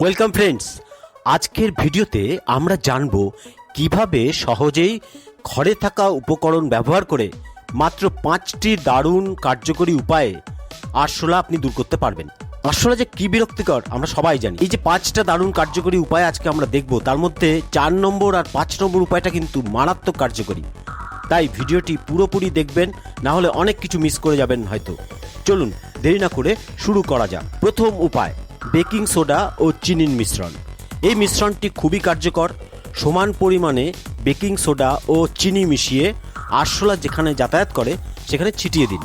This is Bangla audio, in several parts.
ওয়েলকাম ফ্রেন্ডস, আজকের ভিডিওতে আমরা জানব কিভাবে সহজেই ঘরে থাকা উপকরণ ব্যবহার করে মাত্র 5টি দারুণ কার্যকরী উপায়ে আরশোলা আপনি দূর করতে পারবেন। আরশোলা যে কি বিরক্তিকর আমরা সবাই জানি। এই যে 5টা দারুণ কার্যকরী উপায় আজকে আমরা দেখব, তার মধ্যে 4 নম্বর আর 5 নম্বর উপায়টা কিন্তু মারাত্মক কার্যকরী। তাই ভিডিওটি পুরোপুরি দেখবেন, না হলে অনেক কিছু মিস করে যাবেন হয়তো। চলুন দেরি না করে শুরু করা যাক। প্রথম উপায়, বেকিং সোডা ও চিনির মিশ্রণ। এই মিশ্রণটি খুবই কার্যকর। সমান পরিমাণে বেকিং সোডা ও চিনি মিশিয়ে আরশোলা যেখানে যাতায়াত করে সেখানে ছিটিয়ে দিন।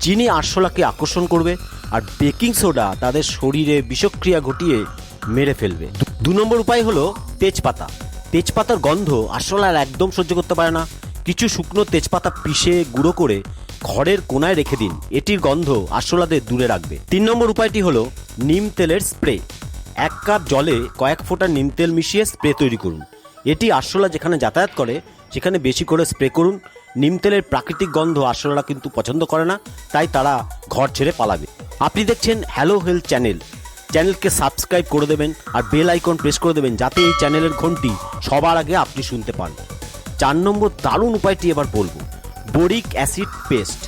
চিনি আরশোলাকে আকর্ষণ করবে আর বেকিং সোডা তাদের শরীরে বিষক্রিয়া ঘটিয়ে মেরে ফেলবে। 2 নম্বর উপায় হলো তেজপাতা। তেজপাতার গন্ধ আরশোলার একদম সহ্য করতে পারে না। কিছু শুকনো তেজপাতা পিষে গুঁড়ো করে ঘরের কোনায় রেখে দিন, এটির গন্ধ আরশোলাদের দূরে রাখবে। 3 নম্বর উপায়টি হলো নিম তেলের স্প্রে। 1 কাপ জলে কয়েক ফোঁটা নিম তেল মিশিয়ে স্প্রে তৈরি করুন। এটি আরশোলা যেখানে যাতায়াত করে সেখানে বেশি করে স্প্রে করুন। নিম তেলের প্রাকৃতিক গন্ধ আরশোলারা কিন্তু পছন্দ করে না, তাই তারা ঘর ছেড়ে পালাবে। আপনি দেখছেন হ্যালো হেলথ চ্যানেলকে সাবস্ক্রাইব করে দেবেন আর বেল আইকন প্রেস করে দেবেন, যাতে এই চ্যানেলের ঘন্টি সবার আগে আপনি শুনতে পান। 4 নম্বর দারুণ উপায়টি এবার বলবো, boric acid paste.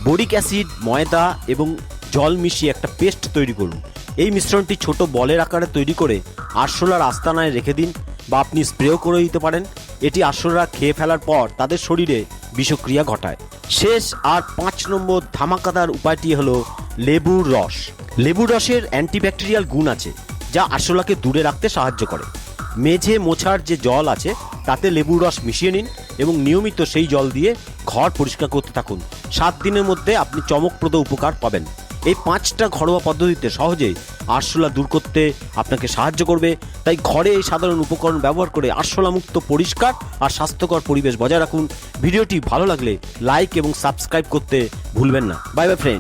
Boric acid, ময়দা এবং জল মিশিয়ে একটা পেস্ট তৈরি করুন। এই মিশ্রণটি ছোট বলের আকারে তৈরি করে আরশোলার আস্তানায় রেখে দিন, বা আপনি স্প্রেও করে দিতে পারেন। এটি আরশোলারা খেয়ে ফেলার পর তাদের শরীরে বিষক্রিয়া ঘটায়। শেষ আর 5 নম্বর ধামাকাদার উপায়টি হলো লেবুর রস। লেবুর রসের অ্যান্টিব্যাকটেরিয়াল গুণ আছে, যা আরশোলাকে দূরে রাখতে সাহায্য করে। মেঝে মোছার যে জল আছে তাতে লেবুর রস মিশিয়ে নিন এবং নিয়মিত সেই জল দিয়ে ঘর পরিষ্কার করতে থাকুন। 7 দিনের মধ্যে আপনি চমকপ্রদ উপকার পাবেন। এই 5টা ঘরোয়া পদ্ধতিতে সহজেই আরশোলা দূর করতে আপনাকে সাহায্য করবে। তাই ঘরে এই সাধারণ উপকরণ ব্যবহার করে আরশোলা মুক্ত, পরিষ্কার আর স্বাস্থ্যকর পরিবেশ বজায় রাখুন। ভিডিওটি ভালো লাগলে লাইক এবং সাবস্ক্রাইব করতে ভুলবেন না। Bye bye friend.